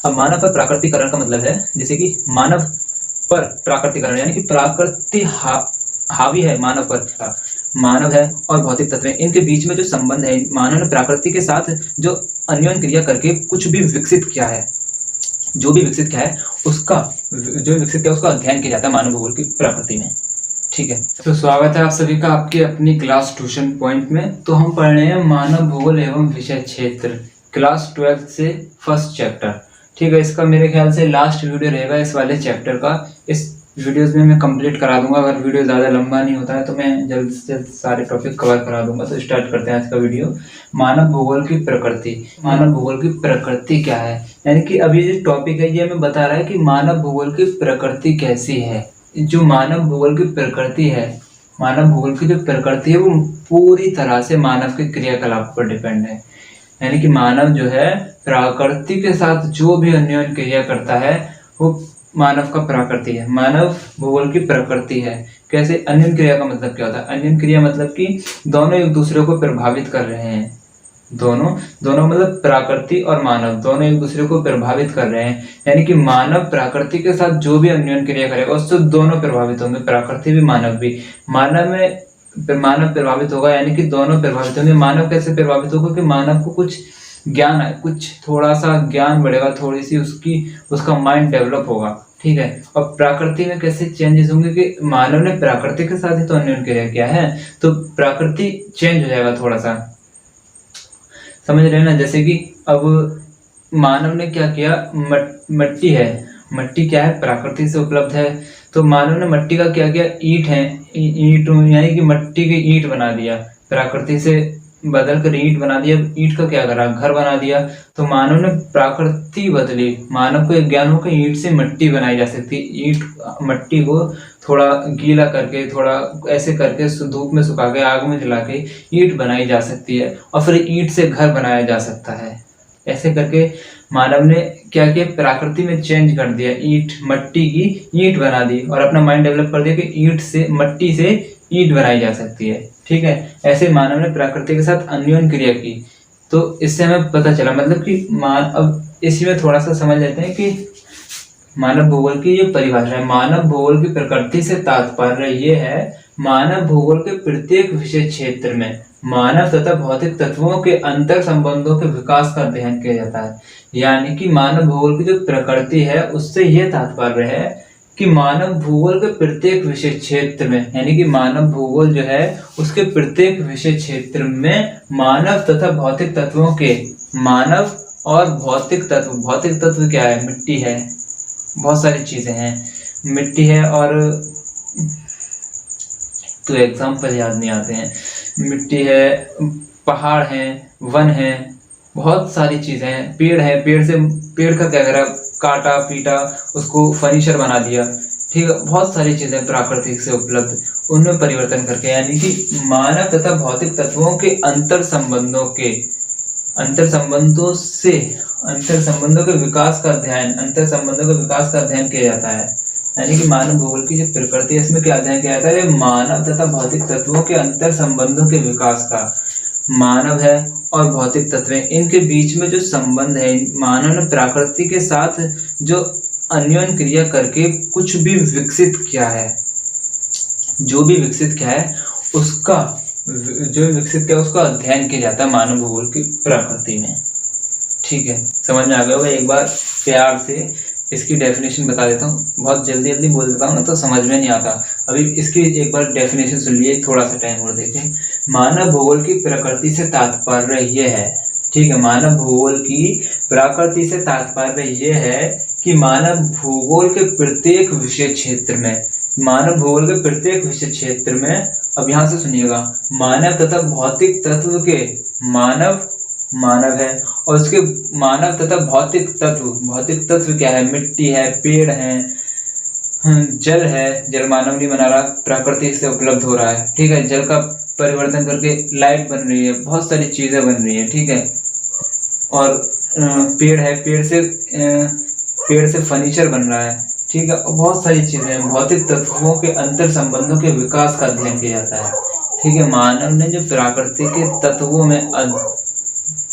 अब मानव पर प्राकृतिकरण का मतलब है जैसे कि मानव पर प्राकृतिकरण यानी कि प्राकृति हावी है मानव पर, मानव है और भौतिक तत्व है, इनके बीच में जो संबंध है, मानव ने प्रकृति के साथ जो अन्योन्य क्रिया करके कुछ भी विकसित किया है, जो भी विकसित किया है उसका अध्ययन किया जाता है मानव भूगोल की प्रकृति में। ठीक है, तो स्वागत है आप सभी का आपके अपनी क्लास ट्यूशन पॉइंट में। तो हम पढ़ रहे हैं मानव भूगोल एवं विषय क्षेत्र क्लास 12 से फर्स्ट चैप्टर। ठीक है, इसका मेरे ख्याल से लास्ट वीडियो रहेगा इस वाले चैप्टर का। इस वीडियोस में मैं कंप्लीट करा दूंगा, अगर वीडियो ज़्यादा लंबा नहीं होता है तो मैं जल्द से जल्द सारे टॉपिक कवर करा दूंगा। तो स्टार्ट करते हैं आज का वीडियो। मानव भूगोल की प्रकृति। मानव भूगोल की प्रकृति क्या है, यानी कि अभी जो टॉपिक है ये हमें बता रहा है कि मानव भूगोल की प्रकृति कैसी है। जो मानव भूगोल की प्रकृति है, मानव भूगोल की जो प्रकृति है वो पूरी तरह से मानव के क्रियाकलाप पर डिपेंड है। यानी कि मानव जो है प्रकृति के साथ जो भी अन्योन्य क्रिया करता है वो मानव का प्रकृति है, मानव भूगोल की प्रकृति है। कैसे? अन्योन्य क्रिया का मतलब क्या होता है? अन्योन्य क्रिया मतलब कि दोनों एक दूसरे को प्रभावित कर रहे हैं। दोनों मतलब प्रकृति और मानव दोनों एक दूसरे को प्रभावित कर रहे हैं। यानी कि मानव प्रकृति के साथ जो भी अन्योन्य क्रिया करेगा उससे दोनों प्रभावित होंगे, प्रकृति भी मानव भी। मानव प्रभावित होगा यानी कि दोनों प्रभावित होंगे। मानव कैसे प्रभावित होगा कि मानव को कुछ ज्ञान है, कुछ थोड़ा सा ज्ञान बढ़ेगा, थोड़ी सी उसका माइंड डेवलप होगा। ठीक है, और प्रकृति में कैसे चेंजेस होंगे कि मानव ने प्रकृति के साथ ही तो अन्योन्य क्रिया किया है, तो प्रकृति चेंज हो जाएगा थोड़ा सा, समझ रहे हैं ना। जैसे कि अब मानव ने क्या किया, मट्टी है, मट्टी क्या है, प्रकृति से उपलब्ध है। तो मानव ने मट्टी का क्या किया, ईंट है, ईंट यानी कि मट्टी की ईंट बना दिया, प्रकृति से बदल कर ईंट बना दिया। ईंट का क्या करा, घर बना दिया। तो मानव ने प्रकृति बदली, मानव को एक ज्ञान हो कि ईंट से मट्टी बनाई जा सकती है। ईंट मट्टी को थोड़ा गीला करके, थोड़ा ऐसे करके धूप में सुखा के, आग में जला के ईंट बनाई जा सकती है और फिर ईंट से घर बनाया जा सकता है। ऐसे करके मानव ने क्या किया, प्रकृति में चेंज कर दिया, मट्टी की ईंट बना दी और अपना माइंड डेवलप कर दिया कि मट्टी से ईंट बनाई जा सकती है। ठीक है, ऐसे मानव ने प्रकृति के साथ अन्योन्य क्रिया की। तो इससे हमें पता चला, मतलब कि अब इसी में थोड़ा सा समझ लेते हैं कि मानव भूगोल की ये परिभाषा है। मानव भूगोल की प्रकृति से तात्पर्य ये है, मानव भूगोल के प्रत्येक विषय क्षेत्र में मानव तथा भौतिक तत्वों के अंतर संबंधों के विकास का अध्ययन किया जाता है। यानी कि मानव भूगोल की जो प्रकृति है उससे यह तात्पर्य है कि मानव भूगोल के प्रत्येक विषय क्षेत्र में, यानी कि मानव भूगोल जो है उसके प्रत्येक विषय क्षेत्र में मानव तथा भौतिक तत्वों के, मानव और भौतिक तत्व क्या है, मिट्टी है, बहुत सारी चीजें हैं, मिट्टी है और तो एग्जाम्पल याद नहीं आते हैं, मिट्टी है, पहाड़ है, वन है, बहुत सारी चीजें हैं, पेड़ है, पेड़ का क्या करा, काटा पीटा उसको फर्नीचर बना दिया। ठीक है, बहुत सारी चीजें प्राकृतिक से उपलब्ध, उनमें परिवर्तन करके, यानी कि मानव तथा भौतिक तत्वों के अंतर संबंधों के विकास का अध्ययन किया जाता है। यानी कि मानव भूगोल की जो प्रकृति है इसमें क्या अध्ययन किया जाता है, मानव तथा भौतिक तत्वों के अंतर संबंधों के विकास का। मानव है और भौतिक तत्व है, इनके बीच में जो संबंध है, मानव ने प्रकृति के साथ जो अन्योन्य क्रिया करके कुछ भी विकसित किया है, जो भी विकसित किया है उसका अध्ययन किया जाता है मानव भूगोल की प्रकृति में। ठीक है, समझ में आ गया होगा। एक बार प्यार से इसकी डेफिनेशन बता देता हूँ, बहुत जल्दी बोल देता हूँ ना तो समझ में नहीं आता। अभी इसकी एक बार डेफिनेशन सुन लिए, थोड़ा सा टाइम और देखें। मानव भूगोल की प्रकृति से तात्पर्य ये है, ठीक है, मानव भूगोल की प्रकृति से तात्पर्य ये है कि मानव भूगोल के प्रत्येक विषय क्षेत्र में, अब यहाँ से सुनिएगा, मानव तथा भौतिक तत्व के, मानव है और उसके मानव तथा भौतिक तत्व क्या है, मिट्टी है, पेड़ है, जल है, जल मानव नहीं बना रहा, प्रकृति से उपलब्ध हो रहा है। ठीक है, जल का परिवर्तन करके लाइट बन रही है, बहुत सारी चीजें बन रही है। ठीक है, और पेड़ है, पेड़ से फर्नीचर बन रहा है। ठीक है, और बहुत सारी चीजें, भौतिक तत्वों के अंतर संबंधों के विकास का अध्ययन किया जाता है। ठीक है, मानव ने जो प्रकृति के तत्वों में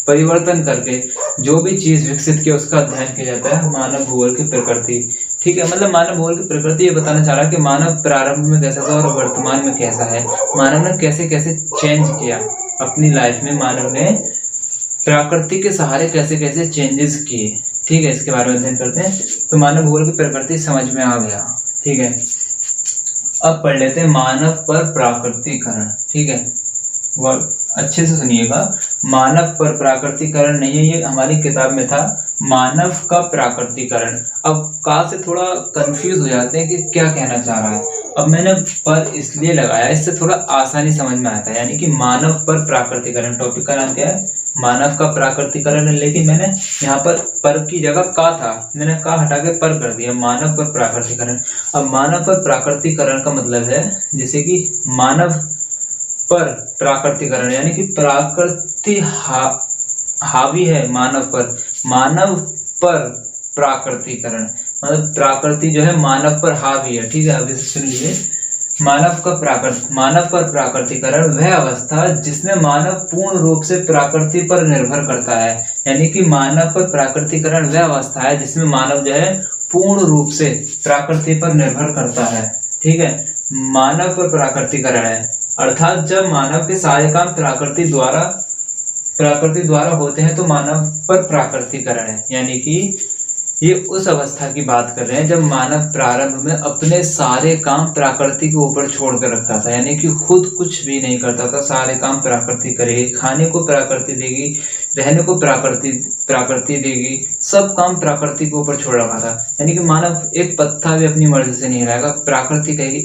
परिवर्तन करके जो भी चीज विकसित की उसका अध्ययन किया जाता है मानव भूगोल की प्रकृति। ठीक है, मतलब मानव भूगोल की प्रकृति ये बताना चाह रहा है कि मानव प्रारंभ में कैसा था और वर्तमान में कैसा है, मानव ने कैसे कैसे चेंज किया अपनी लाइफ में, मानव ने प्रकृति के सहारे कैसे कैसे चेंजेस किए। ठीक है, इसके बारे में अध्ययन करते हैं। तो मानव भूगोल की प्रकृति समझ में आ गया। ठीक है, अब पढ़ लेते हैं मानव पर प्राकृतिकरण। ठीक है, और अच्छे से सुनिएगा, मानव पर प्राकृतिकरण नहीं है, ये हमारी किताब में था मानव का प्राकृतिकरण। अब का से थोड़ा कंफ्यूज हो जाते हैं कि क्या कहना चाह रहा है। अब मैंने पर इसलिए लगाया, इससे थोड़ा आसानी समझ में आता है, यानी कि मानव पर प्राकृतिकरण। टॉपिक का नाम क्या है? मानव का प्राकृतिकरण है, लेकिन मैंने यहाँ पर की जगह का था, मैंने का हटा के पर कर दिया, मानव पर प्राकृतिकरण। अब मानव पर प्राकृतिकरण का मतलब है जैसे कि मानव पर प्राकृतिकरण, यानी कि प्रकृति हावी है मानव पर, मानव पर प्राकृतिकरण मतलब प्रकृति जो है मानव पर हावी है। ठीक है, अब इसे सुन लीजिए, मानव पर प्राकृतिकरण वह अवस्था जिसमें मानव पूर्ण रूप से प्रकृति पर निर्भर करता है। यानी कि मानव पर प्राकृतिकरण वह अवस्था है जिसमें मानव जो है पूर्ण रूप से प्रकृति पर निर्भर करता है। ठीक है, मानव पर प्राकृतिकरण है, अर्थात जब मानव के सारे काम प्रकृति द्वारा होते हैं तो मानव पर प्राकृतिकरण है। यानी कि ये उस अवस्था की बात कर रहे हैं जब मानव प्रारंभ में अपने सारे काम प्रकृति के ऊपर छोड़ कर रखता था, यानी कि खुद कुछ भी नहीं करता था, सारे काम प्रकृति करेगी, खाने को प्रकृति देगी, रहने को प्रकृति देगी, सब काम प्रकृति के ऊपर छोड़ रखा था। यानी कि मानव एक पत्ता भी अपनी मर्जी से नहीं हिलाएगा, प्रकृति कहेगी।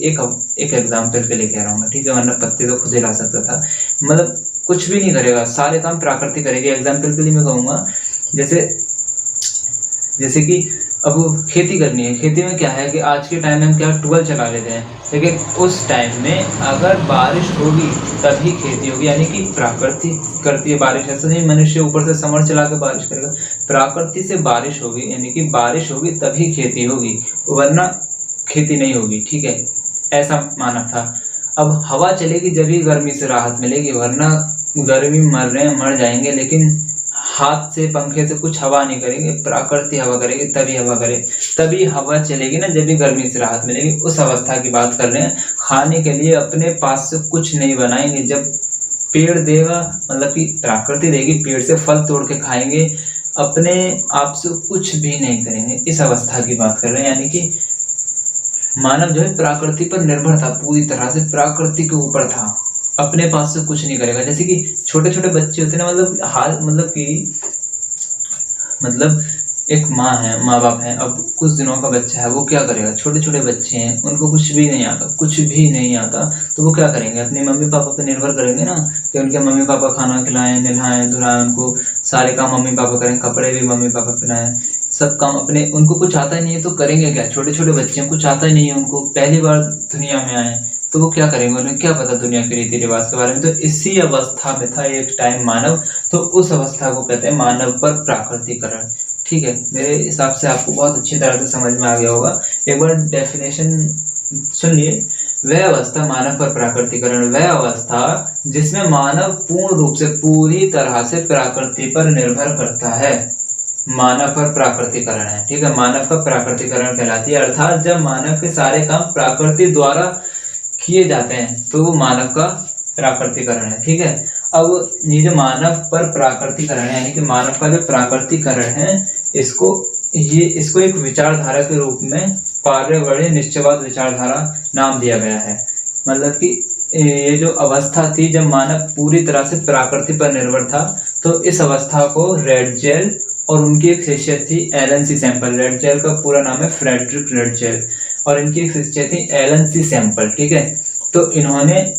एक एग्जाम्पल के लिए कह रहा हूँ मैं, ठीक है, वरना पत्ते तो खुद हिला सकता था, मतलब कुछ भी नहीं करेगा, सारे काम प्रकृति करेगी। एग्जाम्पल के लिए मैं कहूँगा जैसे कि अब खेती करनी है, खेती में क्या है कि आज के टाइम में हम क्या ट्यूबवेल चला लेते हैं, लेकिन उस टाइम में अगर बारिश होगी तभी खेती होगी, यानी कि प्रकृति करती है बारिश, ऐसा नहीं मनुष्य ऊपर से समर चला के बारिश करेगा, प्रकृति से बारिश होगी, यानी कि बारिश होगी तभी खेती होगी, वरना खेती नहीं होगी। ठीक है, ऐसा मानव था। अब हवा चलेगी जब ही गर्मी से राहत मिलेगी, वरना गर्मी मर जाएंगे, लेकिन हाथ से पंखे से कुछ हवा नहीं करेंगे, प्रकृति हवा करेगी, तभी हवा चलेगी ना, जब भी गर्मी से राहत मिलेगी। उस अवस्था की बात कर रहे हैं। खाने के लिए अपने पास से कुछ नहीं बनाएंगे, जब पेड़ देगा मतलब कि प्रकृति देगी, पेड़ से फल तोड़ के खाएंगे, अपने आप से कुछ भी नहीं करेंगे। इस अवस्था की बात कर रहे हैं, यानी कि मानव जो है प्रकृति पर निर्भर था, पूरी तरह से प्रकृति के ऊपर था, अपने पास से कुछ नहीं करेगा। जैसे कि छोटे छोटे बच्चे होते हैं ना, मतलब एक माँ बाप है, अब कुछ दिनों का बच्चा है, वो क्या करेगा, छोटे छोटे बच्चे हैं, उनको कुछ भी नहीं आता, तो वो क्या करेंगे, अपने मम्मी पापा पे निर्भर करेंगे ना, कि उनके मम्मी पापा खाना खिलाएं, नहलाएं धुलाएं, उनको सारे काम मम्मी पापा करें, कपड़े भी मम्मी पापा पहनाएं, सब काम अपने, उनको कुछ आता ही नहीं है तो करेंगे क्या। छोटे छोटे बच्चे हैं, कुछ आता ही नहीं है उनको, पहली बार दुनिया में आए, तो वो क्या करेंगे, उन्हें क्या पता दुनिया के रीति रिवाज के बारे में। तो इसी अवस्था में था एक टाइम मानव, तो उस अवस्था को कहते हैं मानव पर प्राकृतिकरण। ठीक है, मेरे हिसाब से आपको बहुत अच्छी तरह से समझ में आ गया होगा। एक बार डेफिनेशन सुन लिए, वह अवस्था मानव पर प्राकृतिकरण वह अवस्था जिसमें मानव पूर्ण रूप से पूरी तरह से प्रकृति पर निर्भर करता है, मानव पर प्राकृतिकरण है। ठीक है, मानव का प्राकृतिकरण कहलाती है, अर्थात जब मानव के सारे काम प्रकृति द्वारा किए जाते हैं तो वो मानव का प्राकृतिकरण है। ठीक है, अब ये जो मानव पर प्राकृतिकरण है, यानी कि मानव का जो प्राकृतिकरण है, इसको एक विचारधारा के रूप में पार्यावरणीय निश्चयवाद विचारधारा नाम दिया गया है। मतलब कि ये जो अवस्था थी जब मानव पूरी तरह से प्रकृति पर निर्भर था, तो इस अवस्था को रेडजेल और उनकी एक शिष्य थी एलन सी सैंपल, रेडजेल का पूरा नाम है फ्रेडरिक रेडजेल, और इनकी एक शिष्य थी एलन सी सैंपल। ठीक है, तो इन्होंने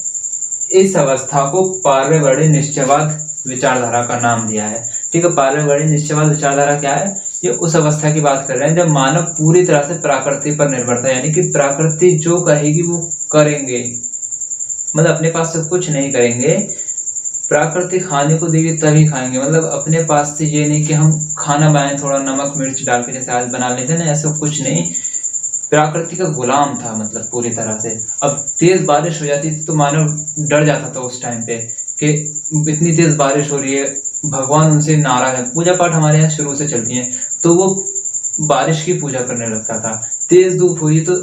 इस अवस्था को पार्यावरणीय निश्चयवाद विचारधारा का नाम दिया है। ठीक है, पार्यावरणीय निश्चयवाद विचारधारा क्या है, ये उस अवस्था की बात कर रहे हैं जब मानव पूरी तरह से प्रकृति पर निर्भर था, यानी कि प्रकृति जो कहेगी वो करेंगे, मतलब अपने पास से कुछ नहीं करेंगे, प्रकृति खाने को देगी तभी खाएंगे, मतलब अपने पास से ये नहीं कि हम खाना बनाएं थोड़ा नमक मिर्च डाल के जैसे आज बना लेते हैं ना, ऐसा कुछ नहीं, प्रकृति का गुलाम था, मतलब पूरी तरह से। अब तेज बारिश हो जाती थी तो मानव डर जाता था उस टाइम पे कि इतनी तेज बारिश हो रही है, भगवान उनसे नाराज है। पूजा पाठ हमारे यहाँ शुरू से चलती है, तो वो बारिश की पूजा करने लगता था। तेज धूप हुई तो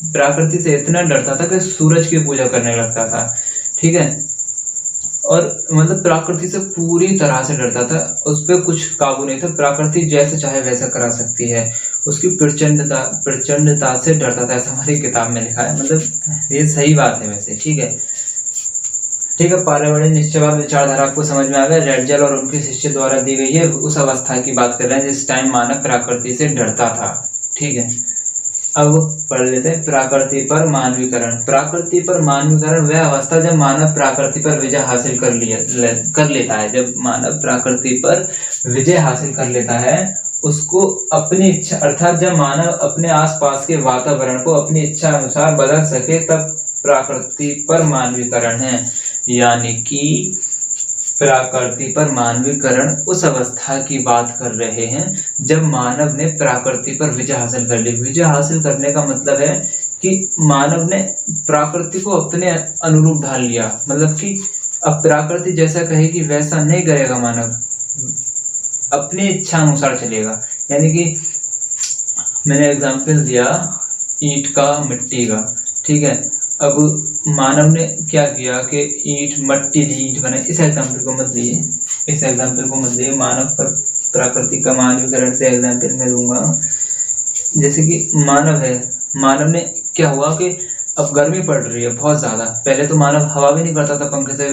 प्रकृति से इतना डरता था कि सूरज की पूजा करने लगता था, ठीक है। और मतलब प्रकृति से पूरी तरह से डरता था, उस पर कुछ काबू नहीं था। प्रकृति जैसे चाहे वैसा करा सकती है, उसकी प्रचंडता से डरता था, ऐसा हमारी किताब में लिखा है। मतलब ये सही बात है वैसे, ठीक है। ठीक है, पर्यावरणीय निश्चयवाद विचारधारा आपको समझ में आ गया। रेडजल और उनके शिष्य द्वारा दी गई है, उस अवस्था की बात कर रहे हैं जिस टाइम मानव प्रकृति से डरता था, ठीक है। अब पढ़ लेते हैं प्रकृति पर मानवीकरण। प्रकृति पर मानवीकरण वह अवस्था जब मानव प्रकृति पर विजय हासिल कर लेता है। जब मानव प्रकृति पर विजय हासिल कर लेता है, उसको अपनी इच्छा, अर्थात जब मानव अपने आसपास के वातावरण को अपनी इच्छा अनुसार बदल सके, तब प्रकृति पर मानवीकरण है। यानी कि प्रकृति पर मानवीकरण उस अवस्था की बात कर रहे हैं जब मानव ने प्रकृति पर विजय हासिल कर ली। विजय हासिल करने का मतलब है कि मानव ने प्रकृति को अपने अनुरूप ढाल लिया। मतलब कि अब प्रकृति जैसा कहेगी वैसा नहीं करेगा मानव, अपनी इच्छा अनुसार चलेगा। यानी कि मैंने एग्जाम्पल दिया ईंट का, मिट्टी का, ठीक है। अब मानव ने क्या किया कि ईंट, मट्टी ली, ईंट बनाई। इस एग्जाम्पल को मत लिए, इस एग्जाम्पल को मत लिए। मानव पर प्रकृति का मानवीकरण से एग्जाम्पल मैं दूंगा। जैसे कि मानव है, मानव ने क्या हुआ कि अब गर्मी पड़ रही है बहुत ज्यादा। पहले तो मानव हवा भी नहीं करता था पंखे से।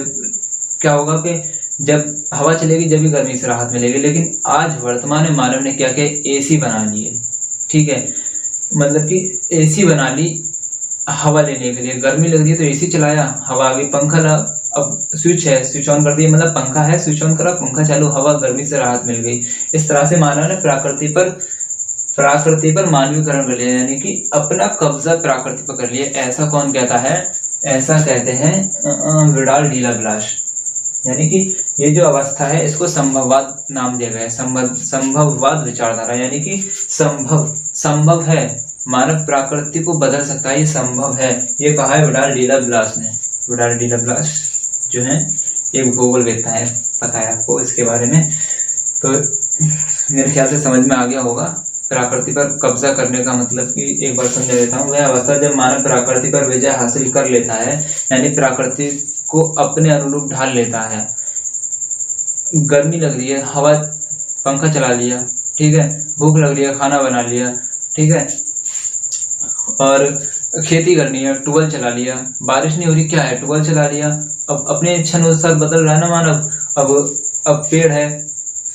क्या होगा कि जब हवा चलेगी जब भी गर्मी से राहत मिलेगी। लेकिन आज वर्तमान में मानव ने क्या किया, एसी बना लिए, ठीक है। मतलब कि एसी बना ली हवा लेने के लिए। गर्मी लग रही है तो एसी चलाया, हवा आ गई। पंखा ला, अब स्विच है, स्विच ऑन कर दिया, मतलब पंखा है, स्विच ऑन करा, पंखा चालू, हवा, गर्मी से राहत मिल गई। इस तरह से मानव ने प्रकृति पर मानवीकरण कर लिया, यानी कि अपना कब्जा प्रकृति पर कर लिया। ऐसा कौन कहता है? ऐसा कहते हैं विडाल डी लाप्लास। यानी कि ये जो अवस्था है इसको संभववाद नाम दिया गया है। संभववाद विचारधारा, यानी कि संभव है, मानव प्रकृति को बदल सकता है, ये संभव है। ये कहा है विडाल डी लाप्लास ने। विडाल डी लाप्लास जो है एक भूगोलवेत्ता है, पता है आपको इसके बारे में। तो मेरे ख्याल से समझ में आ गया होगा। प्रकृति पर कब्जा करने का मतलब कि एक बार समझा देता हूँ। वह अवस्था जब मानव प्रकृति पर विजय हासिल कर लेता है, यानी प्रकृति को अपने अनुरूप ढाल लेता है। गर्मी लग रही है, हवा, पंखा चला लिया, ठीक है। भूख लग रही है, खाना बना लिया, ठीक है। और खेती करनी है, ट्यूबवेल चला लिया। बारिश नहीं हो रही, क्या है, ट्यूबवेल चला लिया। अब अपने इच्छा अनुसार बदल रहा है ना मानव। अब पेड़ है,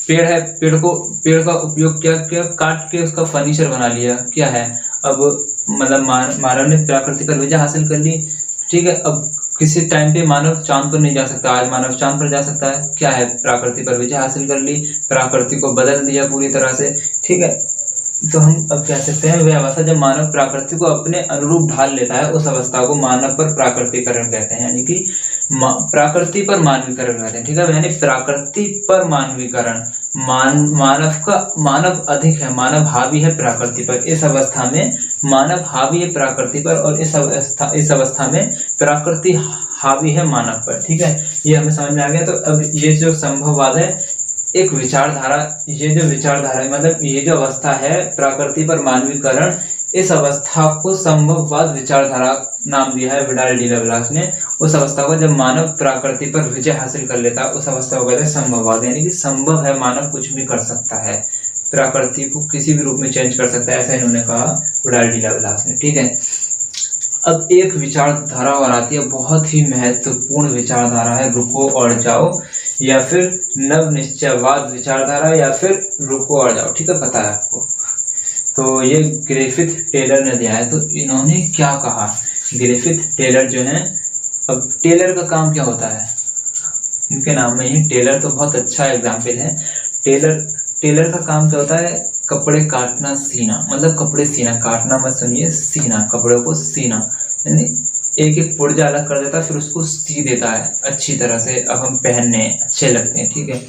पेड़ का उपयोग क्या किया, काट के उसका फर्नीचर बना लिया, क्या है। अब मतलब मानव ने प्रकृति पर विजय हासिल कर ली, ठीक है। अब किसी टाइम पे मानव चांद पर नहीं जा सकता, आज मानव चांद पर जा सकता है, क्या है, प्रकृति पर विजय हासिल कर ली, प्रकृति को बदल दिया पूरी तरह से, ठीक है। तो हम अब कह सकते हैं वह अवस्था जब मानव प्रकृति को अपने अनुरूप ढाल लेता है, उस अवस्था को मानव पर प्राकृतिकरण कहते हैं। यानी कि प्रकृति पर मानवीकरण कहते हैं, ठीक है। यानी प्रकृति पर मानवीकरण, मानव अधिक है, मानव हावी है प्रकृति पर। इस अवस्था में मानव हावी है प्रकृति पर, और इस अवस्था में प्रकृति हावी है मानव पर, ठीक है। ये हमें समझ में आ गया। तो अब ये जो संभववाद है एक विचारधारा, ये जो विचारधारा है, मतलब ये जो अवस्था है प्रकृति पर मानवीकरण, इस अवस्था को संभववाद विचारधारा नाम दिया है विडाल डी लाप्लास ने। उस अवस्था को जब मानव प्रकृति पर विजय हासिल कर लेता है, उस अवस्था को कहते हैं संभववाद। यानी कि संभव है, मानव कुछ भी कर सकता है, प्रकृति को किसी भी रूप में चेंज कर सकता है, ऐसा इन्होंने कहा विडाल डी लाप्लास ने, ठीक है। अब एक विचारधारा और आती है, बहुत ही महत्वपूर्ण विचारधारा है, रुको और जाओ, या फिर नव निश्चयवाद विचारधारा, या फिर रुको और जाओ, ठीक है, पता है आपको। तो ये ग्रिफिथ टेलर ने दिया है। तो इन्होंने क्या कहा, ग्रिफिथ टेलर जो है, अब टेलर का काम क्या होता है, इनके नाम में ही टेलर, तो बहुत अच्छा एग्जाम्पल है। टेलर का काम क्या होता है, कपड़े काटना, सीना, मतलब कपड़े सीना, काटना मत सुनिए, सीना, कपड़ों को सीना, यानी एक एक पुर्जा अलग कर देता है, फिर उसको सी देता है अच्छी तरह से, अब हम पहनने अच्छे लगते हैं, ठीक है।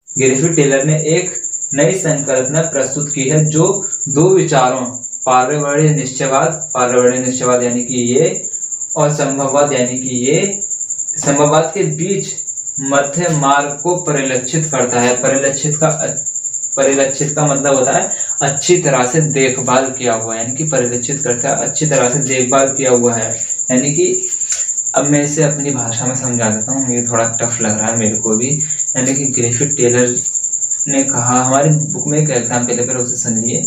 ग्रिफिथ टेलर ने एक नई संकल्पना प्रस्तुत की है जो दो विचारों पार्यावरणीय निश्चयवाद यानी कि ये, और संभववाद यानी कि ये संभववाद के बीच मध्य मार्ग को परिलक्षित करता है। परिलक्षित का मतलब होता है अच्छी तरह से देखभाल किया हुआ, यानी कि परिलक्षित करता है अच्छी तरह से देखभाल किया हुआ है। यानी कि अब मैं इसे अपनी भाषा में समझा देता हूँ, ये थोड़ा टफ लग रहा है मेरे को भी। यानी कि ग्रिफिथ टेलर ने कहा, हमारी बुक में एक एग्जाम्पल है, उसे समझिए।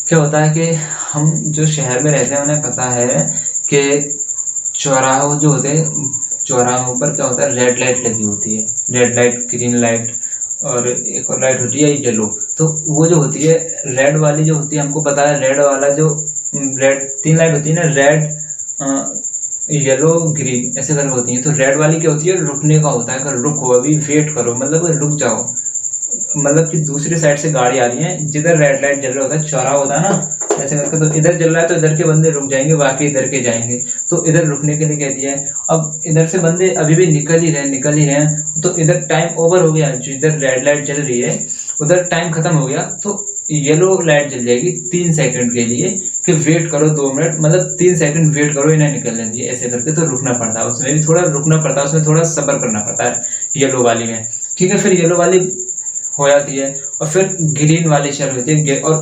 क्या होता है कि हम जो शहर में रहते हैं उन्हें पता है कि चौराहे जो होते हैं, चौराहों पर क्या होता है, रेड लाइट लगी होती है, रेड लाइट, ग्रीन लाइट, और एक और लाइट होती है येलो। तो वो जो होती है रेड वाली जो होती है, हमको पता है रेड वाला जो रेड 3 लाइट होती है ना, रेड, येलो, ग्रीन, ऐसे करके होती है। तो रेड वाली क्या होती है, रुकने का होता है, अगर रुको, अभी वेट करो, मतलब रुक जाओ, मतलब कि दूसरी साइड से गाड़ी आ रही है, जिधर रेड लाइट जल रहा होता है, चौराहा होता है ना, ऐसे करके, तो इधर जल रहा है तो इधर के बंदे रुक जाएंगे, बाकी इधर के जाएंगे, तो इधर रुकने के लिए कह दिया है। अब इधर से बंदे अभी भी निकल ही रहे, तो इधर टाइम ओवर हो गया, जिधर रेड लाइट जल रही है उधर टाइम खत्म हो गया, तो येलो लाइट जल जाएगी 3 सेकंड के लिए कि वेट करो 2 मिनट, मतलब 3 सेकंड वेट करो, इन्हें निकलने दिए, ऐसे करके। तो रुकना पड़ता है, उसमें भी थोड़ा रुकना पड़ता है, उसमें थोड़ा सब्र करना पड़ता है येलो वाली में, ठीक है। फिर येलो वाली हो जाती है और फिर ग्रीन वाली चालू होती है, और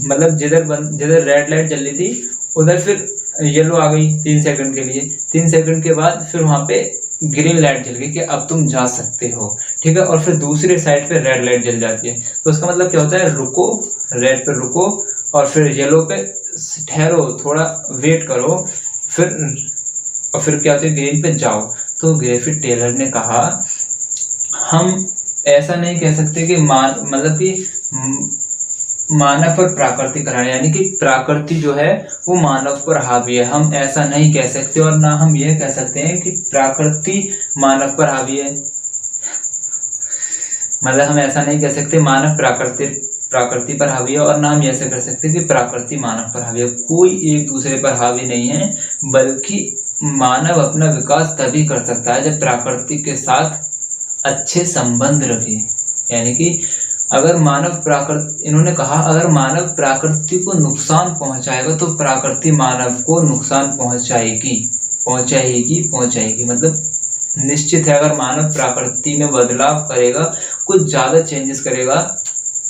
मतलब जिधर रेड लाइट जल रही थी उधर फिर येलो आ गई 3 सेकंड के लिए। 3 सेकंड के बाद फिर वहां पे ग्रीन लाइट जल गई कि अब तुम जा सकते हो, ठीक है। और फिर दूसरे साइड पे रेड लाइट जल जाती है। तो उसका मतलब क्या होता है, रुको, रेड पे रुको, और फिर येलो पे ठहरो, थोड़ा वेट करो, फिर क्या होता है, ग्रीन पे जाओ। तो ग्रिफिथ टेलर ने कहा, हम ऐसा नहीं कह सकते कि मतलब कि मानव पर प्राकृतिकरण, यानी कि प्राकृति जो है वो मानव पर हावी है, हम ऐसा नहीं कह सकते। और ना हम यह कह सकते हैं कि प्राकृति मानव पर हावी है, मतलब हम ऐसा नहीं कह सकते मानव प्रकृति पर हावी है, और ना हम ऐसे कर सकते कि प्रकृति मानव पर हावी है। कोई एक दूसरे पर हावी नहीं है, बल्कि मानव अपना विकास तभी कर सकता है जब प्रकृति के साथ अच्छे संबंध रखे। यानी कि अगर इन्होंने कहा, अगर मानव प्रकृति को नुकसान पहुंचाएगा तो प्रकृति मानव को नुकसान पहुंचाएगी, मतलब निश्चित है। अगर मानव प्रकृति में बदलाव करेगा, कुछ ज्यादा चेंजेस करेगा,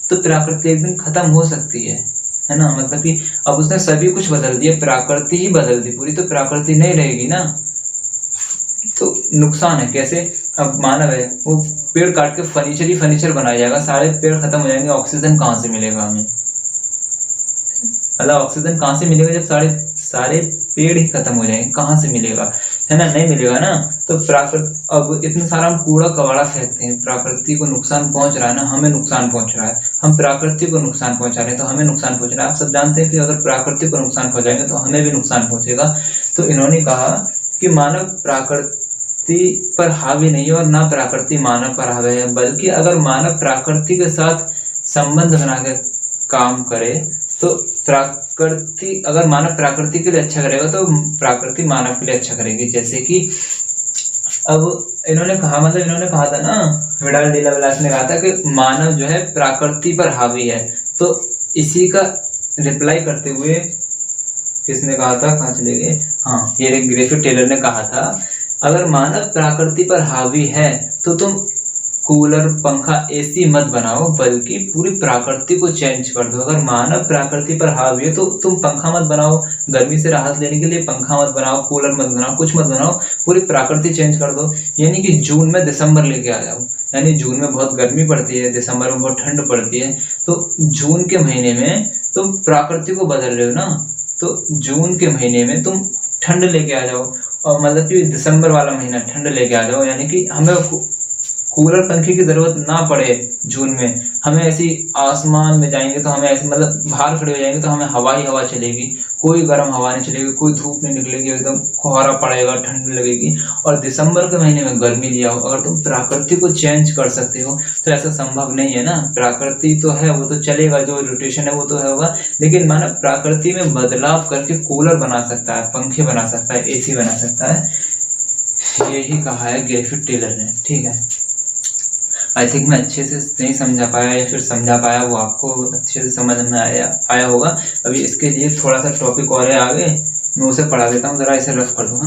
तो प्रकृति एक दिन खत्म हो सकती है ना। मतलब कि अब उसने सभी कुछ बदल दिया, प्रकृति ही बदल दी पूरी, तो प्रकृति नहीं रहेगी ना, तो नुकसान है। कैसे, अब मानव है, वो पेड़ काट के फर्नीचर बनाया जाएगा, सारे पेड़ खत्म हो जाएंगे, ऑक्सीजन कहाँ से मिलेगा हमें, मतलब ऑक्सीजन कहाँ से मिलेगा जब सारे पेड़ ही खत्म हो जाएंगे, कहाँ से मिलेगा, है ना, नहीं मिलेगा ना। तो अब इतना सारा हम कूड़ा कबाड़ा फेंकते हैं, प्रकृति को नुकसान पहुंच रहा है ना, हमें नुकसान पहुंच रहा है, हम प्रकृति को नुकसान पहुंचा रहे हैं, तो हमें नुकसान पहुंच रहा है। आप सब जानते हैं कि अगर प्रकृति को नुकसान पहुंचाएंगे तो हमें भी नुकसान पहुंचेगा। तो इन्होंने कहा कि मानव प्रकृति पर हावी नहीं है और ना प्रकृति मानव पर हावी है, बल्कि अगर मानव प्रकृति के साथ संबंध बनाकर काम करे तो अगर मानव प्रकृति के लिए अच्छा करेगा तो प्रकृति मानव के लिए अच्छा करेगी। जैसे कि अब इन्होंने कहा था ना, विडाल डी लवेलास ने कहा था कि मानव जो है प्रकृति पर हावी है। तो इसी का रिप्लाई करते हुए किसने कहा था, कहाँ चले गए, हाँ, ये ग्रिफिथ टेलर ने कहा था, अगर मानव प्रकृति पर हावी है तो तुम कूलर, पंखा, एसी मत बनाओ, बल्कि पूरी प्रकृति को चेंज कर दो। अगर मानव प्रकृति पर हावी है तो तुम पंखा मत बनाओ, गर्मी से राहत लेने के लिए पंखा मत बनाओ, कूलर मत बनाओ, कुछ मत बनाओ, पूरी प्रकृति चेंज कर दो। यानी कि जून में दिसंबर लेके आ जाओ, यानी जून में बहुत गर्मी पड़ती है, दिसंबर में बहुत ठंड पड़ती है, तो जून के महीने में तुम प्रकृति को बदल रहे हो ना, तो जून के महीने में तुम ठंड लेके आ जाओ, और मतलब कि दिसंबर वाला महीना ठंड लेके आ जाओ। यानी कि हमें कूलर पंखे की जरूरत ना पड़े जून में, हमें ऐसी आसमान में जाएंगे तो हमें ऐसे मतलब बाहर खड़े हो जाएंगे तो हमें हवा ही हवा चलेगी, कोई गर्म हवा नहीं चलेगी, कोई धूप नहीं निकलेगी, एकदम कोहरा पड़ेगा, ठंड लगेगी। और दिसंबर के महीने में गर्मी लिया हो, अगर तुम प्रकृति को चेंज कर सकते हो तो ऐसा संभव नहीं है ना। प्रकृति तो है, वो तो चलेगा, जो रोटेशन है वो तो है होगा, लेकिन मानव प्रकृति में बदलाव करके कूलर बना सकता है, पंखे बना सकता है, एसी बना सकता है। यही कहा है ग्रिफिथ टेलर ने, ठीक है। आई थिंक मैं अच्छे से नहीं समझा पाया या फिर समझा पाया वो आपको अच्छे से समझ में आया होगा। अभी इसके लिए थोड़ा सा टॉपिक और है आगे, मैं उसे पढ़ा देता हूँ, ज़रा इसे रफ कर दूँगा।